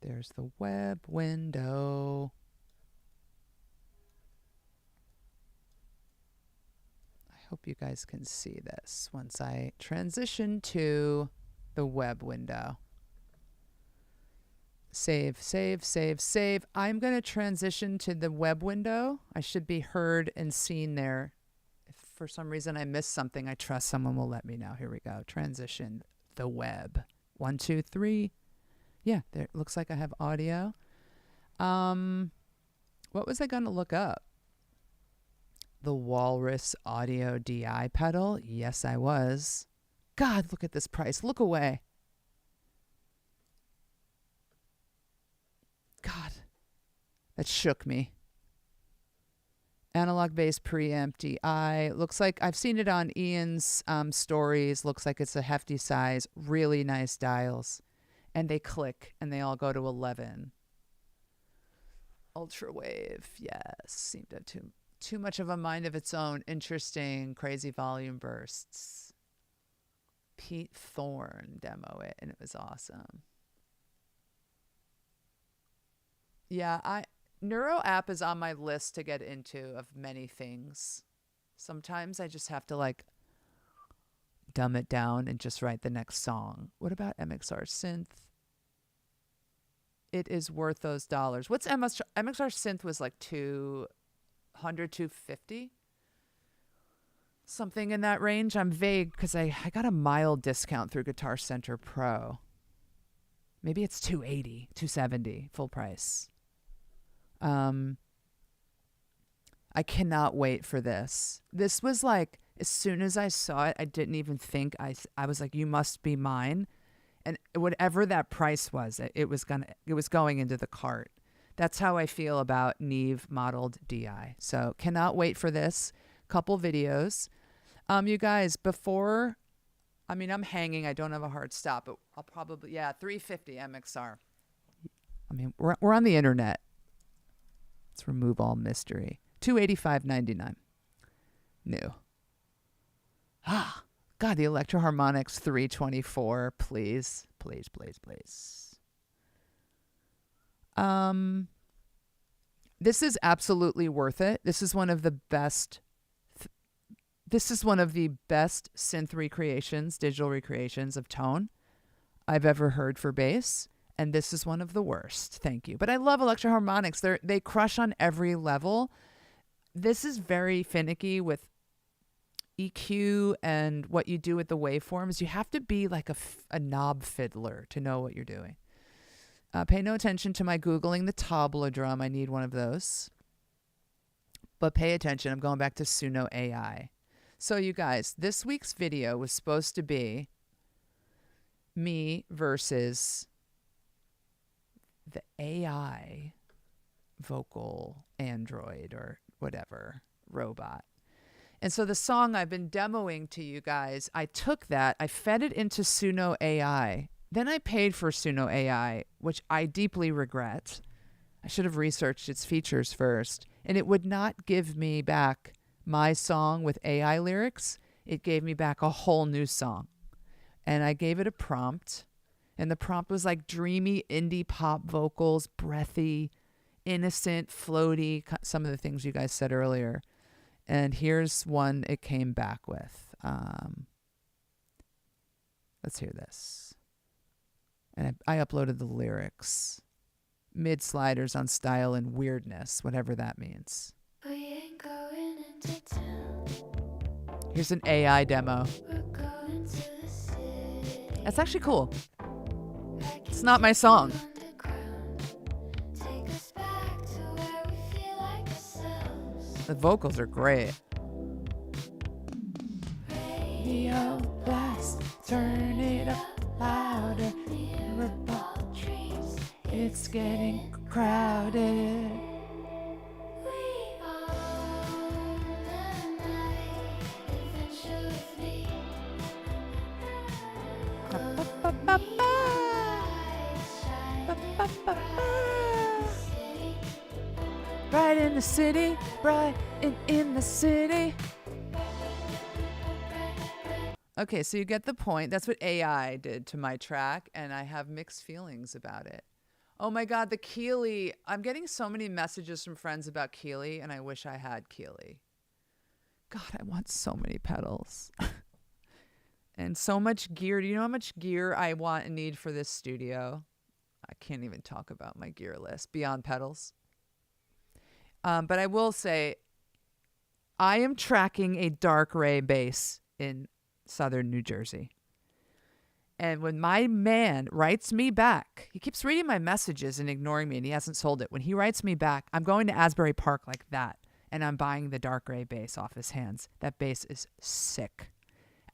There's the web window. I hope you guys can see this once I transition to the web window. Save, save, save, save. I'm going to transition to the web window. I should be heard and seen there. If for some reason I missed something, I trust someone will let me know. Here we go. Transition the web. 1, 2, 3. Yeah, there looks like I have audio. What was I going to look up? The Walrus Audio DI pedal? Yes, I was. God, look at this price. Look away. God, that shook me. Analog bass preamp DI. Looks like I've seen it on Ian's stories. Looks like it's a hefty size. Really nice dials. And they click and they all go to 11. Ultra wave, yes. Seemed to have too much of a mind of its own. Interesting, crazy volume bursts. Pete Thorne demo it and it was awesome. Yeah, Neuro app is on my list to get into of many things. Sometimes I just have to like dumb it down and just write the next song. What about MXR Synth? It is worth those dollars. What's MXR Synth was like $200, $250? Something in that range. I'm vague because I got a mild discount through Guitar Center Pro. Maybe it's $280, $270 full price. I cannot wait for this. This was like, as soon as I saw it, I didn't even think. I was like, you must be mine. And whatever that price was, it was going into the cart. That's how I feel about Neve modeled DI. So cannot wait for this. Couple videos. You guys, I'm hanging. I don't have a hard stop, but I'll probably, $350 MXR. I mean, we're on the internet. Let's remove all mystery. $285.99. New. God, the Electro Harmonix 324. Please, please, please, please. This is absolutely worth it. This is one of the best. This is one of the best synth recreations, digital recreations of tone I've ever heard for bass. And this is one of the worst. Thank you. But I love Electro Harmonix. They crush on every level. This is very finicky with EQ and what you do with the waveforms. You have to be like a knob fiddler to know what you're doing. Pay no attention to my Googling the tabla drum. I need one of those. But pay attention. I'm going back to Suno AI. So you guys, this week's video was supposed to be me versus the AI vocal android or whatever robot. And so the song I've been demoing to you guys, I took that, I fed it into Suno AI. Then I paid for Suno AI, which I deeply regret. I should have researched its features first. And it would not give me back my song with AI lyrics. It gave me back a whole new song. And I gave it a prompt. And the prompt was like dreamy indie pop vocals, breathy, innocent, floaty, some of the things you guys said earlier. And here's one it came back with. Let's hear this. And I uploaded the lyrics. Mid sliders on style and weirdness, whatever that means. We ain't going into town. Here's an AI demo. That's actually cool. It's not my song. The vocals are great. Radio blast, turn it up louder. It's getting crowded. Bright in the city, bright in the city. Okay, so you get the point. That's what AI did to my track, and I have mixed feelings about it. Oh my God, the Keeley. I'm getting so many messages from friends about Keeley, and I wish I had Keeley. God, I want so many pedals. And so much gear. Do you know how much gear I want and need for this studio? I can't even talk about my gear list beyond pedals. But I will say, I am tracking a dark ray bass in southern New Jersey. And when my man writes me back, he keeps reading my messages and ignoring me, and he hasn't sold it. When he writes me back, I'm going to Asbury Park like that, and I'm buying the dark ray bass off his hands. That bass is sick.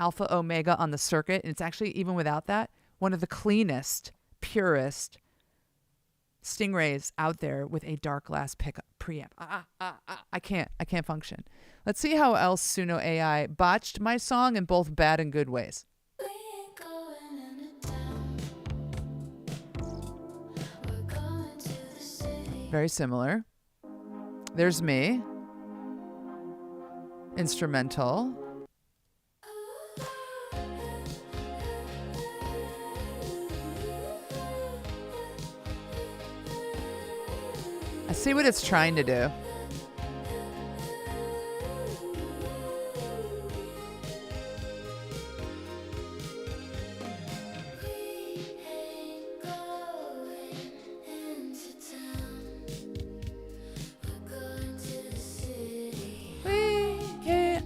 Alpha Omega on the circuit, and it's actually, even without that, one of the cleanest, purest Stingrays out there with a dark glass pickup preamp. I can't function. Let's see how else Suno AI botched my song in both bad and good ways. Very similar. There's me. Instrumental. I see what it's trying to do.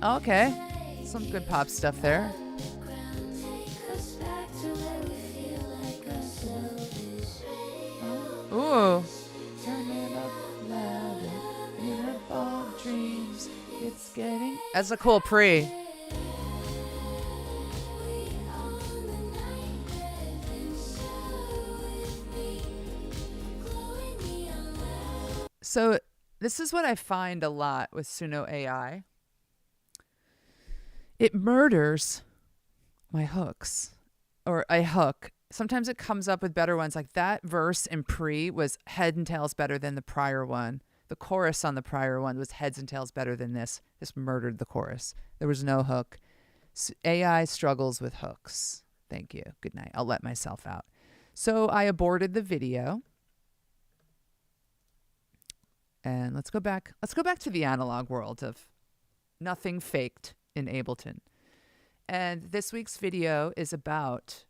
Okay, some good pop stuff there. Ooh. That's a cool pre. So this is what I find a lot with Suno AI. It murders my hooks, or a hook. Sometimes it comes up with better ones. Like that verse in pre was head and tails better than the prior one. The chorus on the prior one was heads and tails better than this. This murdered the chorus. There was no hook. AI struggles with hooks. Thank you. Good night. I'll let myself out. So I aborted the video. And let's go back. Let's go back to the analog world of nothing faked in Ableton. And this week's video is about,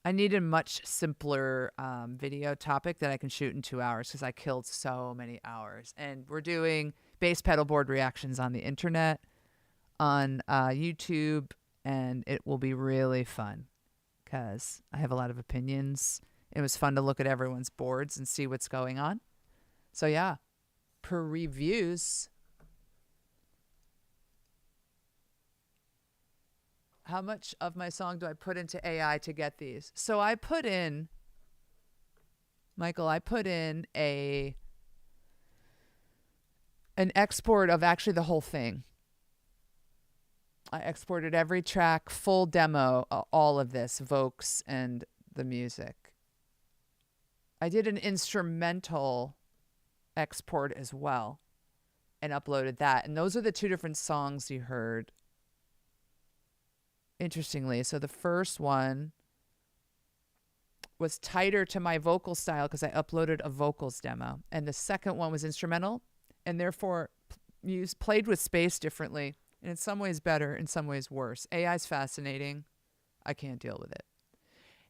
I need a much simpler video topic that I can shoot in 2 hours because I killed so many hours. And we're doing bass pedal board reactions on the internet, on YouTube, and it will be really fun because I have a lot of opinions. It was fun to look at everyone's boards and see what's going on. So yeah, per reviews, how much of my song do I put into AI to get these? So I put in, Michael, I put in an export of actually the whole thing. I exported every track, full demo, all of this, Vokes and the music. I did an instrumental export as well and uploaded that. And those are the two different songs you heard. Interestingly, so the first one was tighter to my vocal style because I uploaded a vocals demo. And the second one was instrumental and therefore played with space differently. And in some ways better, in some ways worse. AI is fascinating. I can't deal with it.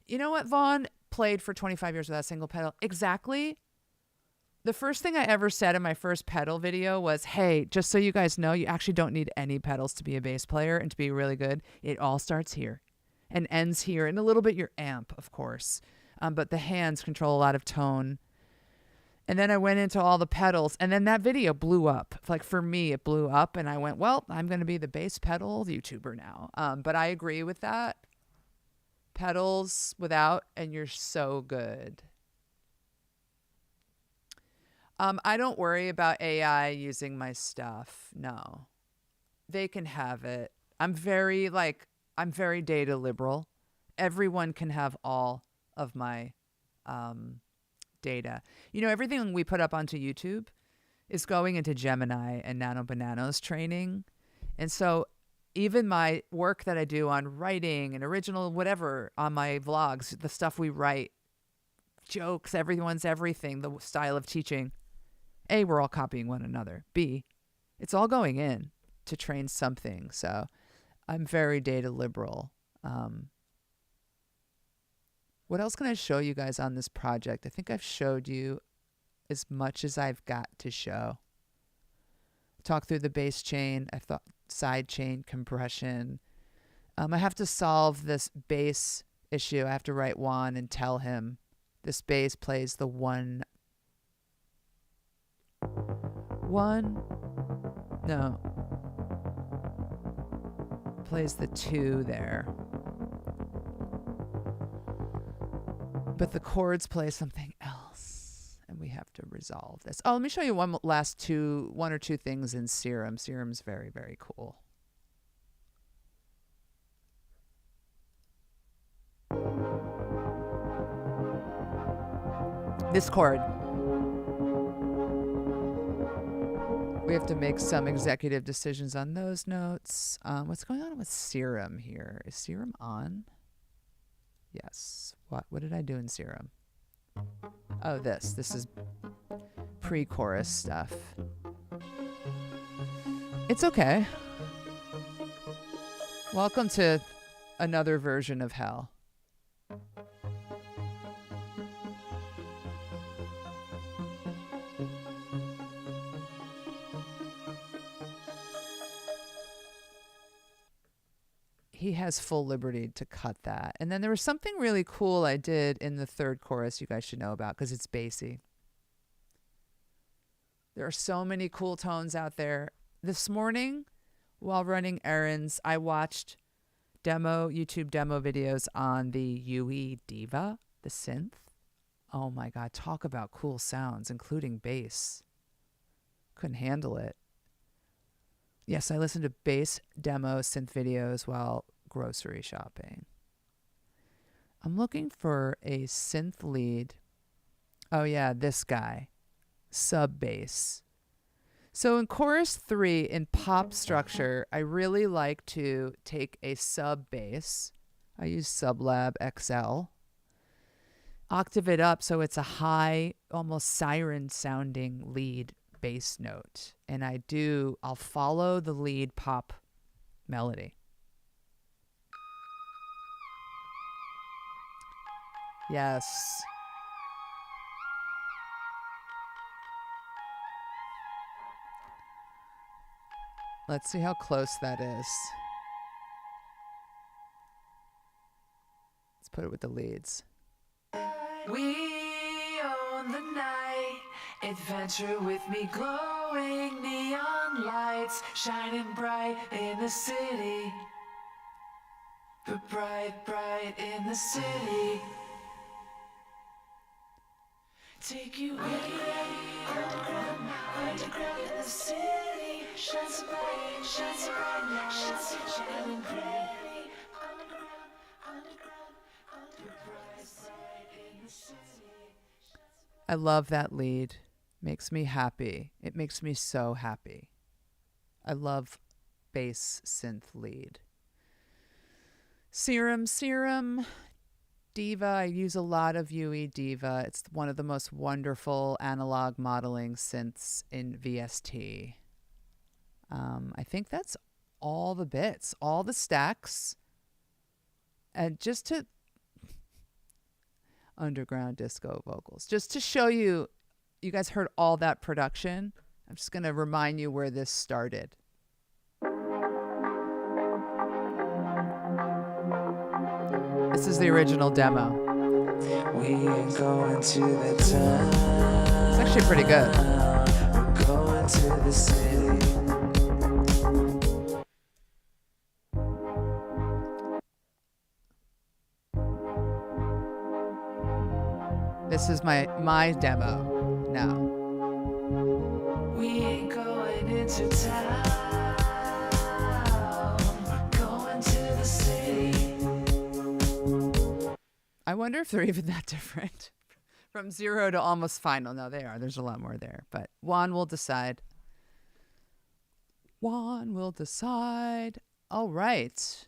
You know what? Vaughn played for 25 years without a single pedal. Exactly The first thing I ever said in my first pedal video was, hey, just so you guys know, you actually don't need any pedals to be a bass player and to be really good. It all starts here and ends here, and a little bit your amp, of course. But the hands control a lot of tone. And then I went into all the pedals, and then that video blew up. Like, for me, it blew up, and I went, well, I'm going to be the bass pedal YouTuber now. But I agree with that. Pedals without, and you're so good. I don't worry about AI using my stuff. No. They can have it. I'm very data liberal. Everyone can have all of my data. You know, everything we put up onto YouTube is going into Gemini and Nano Bananas training. And so even my work that I do on writing and original whatever on my vlogs, the stuff we write, jokes, everyone's everything, the style of teaching, A, we're all copying one another. B, it's all going in to train something. So I'm very data liberal. What else can I show you guys on this project? I think I've showed you as much as I've got to show. Talk through the bass chain. I thought side chain compression. I have to solve this bass issue. I have to write Juan and tell him this bass plays the one. No. Plays the 2 there. But the chords play something else, and we have to resolve this. Oh, let me show you one or two things in Serum. Serum's very, very cool. This chord. We have to make some executive decisions on those notes. What's going on with Serum here? Is Serum on? Yes. What did I do in Serum? Oh, this is pre-chorus stuff. It's okay. Welcome to another version of hell. He has full liberty to cut that. And then there was something really cool I did in the third chorus you guys should know about because it's bassy. There are so many cool tones out there. This morning, while running errands, I watched YouTube demo videos on the UE Diva, the synth. Oh my God, talk about cool sounds, including bass. Couldn't handle it. Yes, I listened to bass demo synth videos while grocery shopping. I'm looking for a synth lead. Oh yeah, this guy. Sub bass. So in chorus 3 in pop structure, I really like to take a sub bass. I use Sublab XL. Octave it up so it's a high, almost siren sounding lead bass note. And I'll follow the lead pop melody. Yes. Let's see how close that is. Let's put it with the leads. We own the night. Adventure with me, glowing neon lights, shining bright in the city. But bright in the city. Take you underground in the city. Shine so bright, shine so shining pretty. Underground in the city. I love that lead. Makes me happy. It makes me so happy. I love bass synth lead. Serum. Diva. I use a lot of UE Diva. It's one of the most wonderful analog modeling synths in VST. I think that's all the bits, all the stacks. And just to underground disco vocals, just to show you You guys heard all that production. I'm just going to remind you where this started. This is the original demo. We ain't going to the town. It's actually pretty good. We're going to the city. This is my demo now. We ain't going into town. We're going to the city. I wonder if they're even that different. From 0 to almost final. No, they are. There's a lot more there. But Juan will decide. Juan will decide. All right.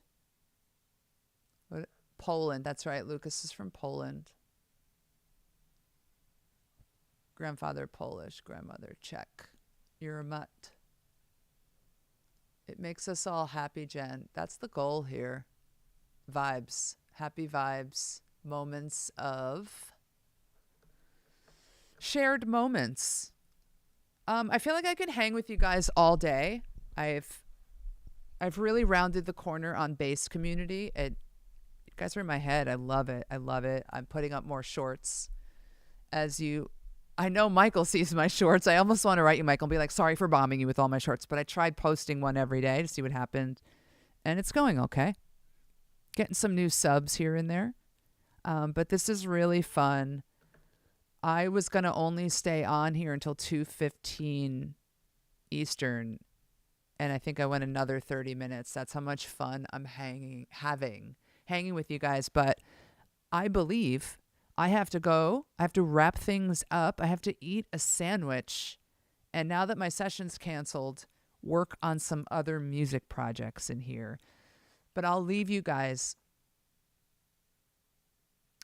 Poland. That's right. Lucas is from Poland. Grandfather Polish, grandmother Czech. You're a mutt. It makes us all happy, Jen. That's the goal here. Vibes. Happy vibes. Moments of shared moments. I feel like I could hang with you guys all day. I've really rounded the corner on bass community. You guys are in my head. I love it. I'm putting up more shorts. I know Michael sees my shorts. I almost want to write you, Michael, and be like, sorry for bombing you with all my shorts, but I tried posting one every day to see what happened, and it's going okay. Getting some new subs here and there. But this is really fun. I was going to only stay on here until 2:15 Eastern, and I think I went another 30 minutes. That's how much fun I'm hanging with you guys. But I believe I have to go. I have to wrap things up. I have to eat a sandwich. And now that my session's canceled, work on some other music projects in here. But I'll leave you guys.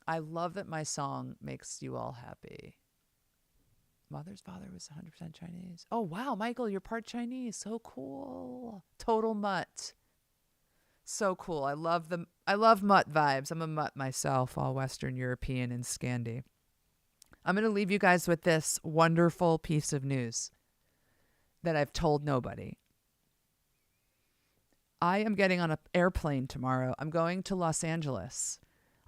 I love that my song makes you all happy. Mother's father was 100% Chinese. Oh, wow, Michael, you're part Chinese. So cool. Total mutt. So cool. I love mutt vibes. I'm a mutt myself, all Western European and Scandi. I'm going to leave you guys with this wonderful piece of news that I've told nobody. I am getting on an airplane tomorrow. I'm going to Los Angeles.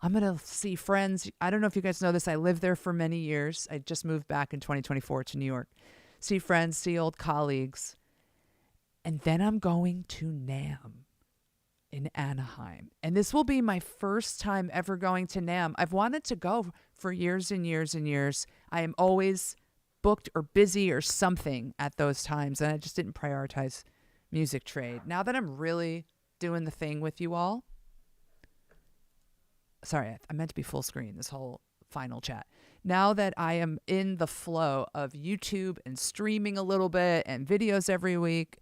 I'm going to see friends. I don't know if you guys know this. I lived there for many years. I just moved back in 2024 to New York. See friends, see old colleagues. And then I'm going to NAMM in Anaheim. And this will be my first time ever going to NAMM. I've wanted to go for years and years and years. I am always booked or busy or something at those times. And I just didn't prioritize music trade. Now that I'm really doing the thing with you all. Sorry, I meant to be full screen, this whole final chat. Now that I am in the flow of YouTube and streaming a little bit and videos every week,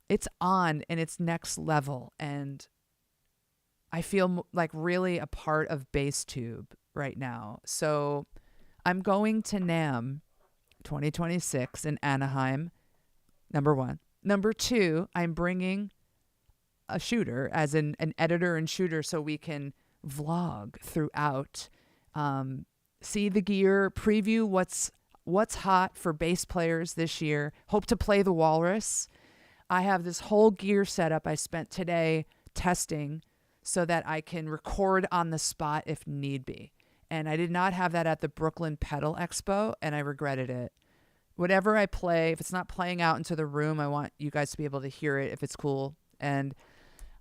it's on and it's next level. And I feel like really a part of BassTube right now. So I'm going to NAMM 2026 in Anaheim, number one. Number two, I'm bringing a shooter as an editor and shooter so we can vlog throughout, see the gear, preview what's hot for bass players this year. Hope to play the Walrus. I have this whole gear setup I spent today testing so that I can record on the spot if need be. And I did not have that at the Brooklyn Pedal Expo, and I regretted it. Whatever I play, if it's not playing out into the room, I want you guys to be able to hear it if it's cool. And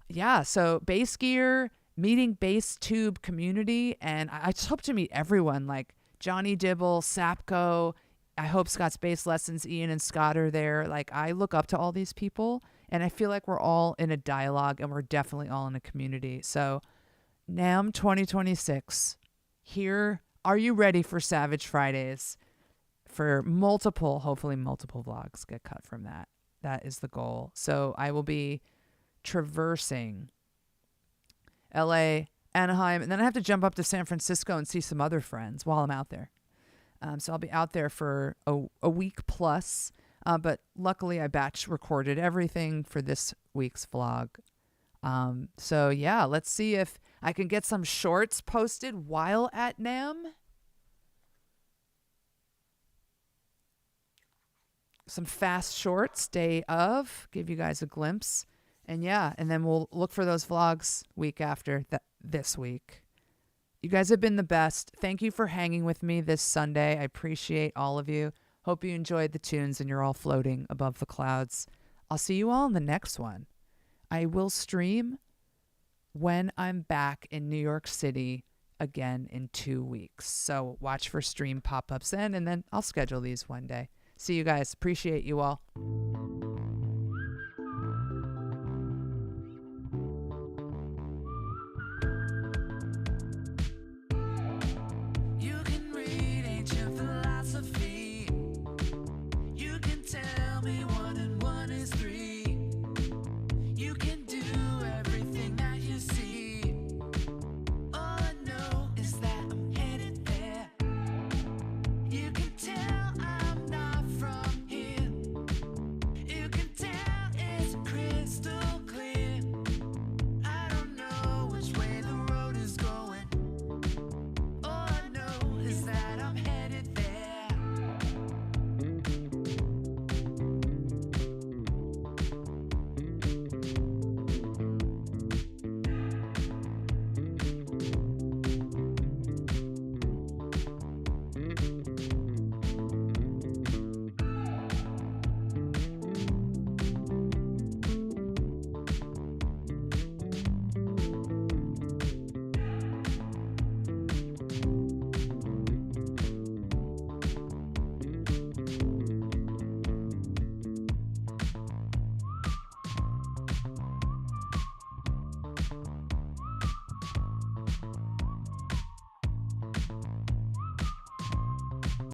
yeah, so bass gear, meeting BassTube community, and I just hope to meet everyone like Johnny Dibble, Sapco. I hope Scott's Bass Lessons, Ian and Scott are there. Like, I look up to all these people, and I feel like we're all in a dialogue, and we're definitely all in a community. So NAMM 2026, here. Are you ready for Savage Fridays? For hopefully multiple vlogs get cut from that. That is the goal. So I will be traversing LA, Anaheim, and then I have to jump up to San Francisco and see some other friends while I'm out there. So I'll be out there for a week plus, but luckily I batch recorded everything for this week's vlog. So yeah, let's see if I can get some shorts posted while at NAMM. some fast shorts day of, give you guys a glimpse. And yeah, and then we'll look for those vlogs week after that this week. You guys have been the best. Thank you for hanging with me this Sunday. I appreciate all of you. Hope you enjoyed the tunes and you're all floating above the clouds. I'll see you all in the next one. I will stream when I'm back in New York City again in 2 weeks. So watch for stream pop-ups then, and then I'll schedule these one day. See you guys. Appreciate you all.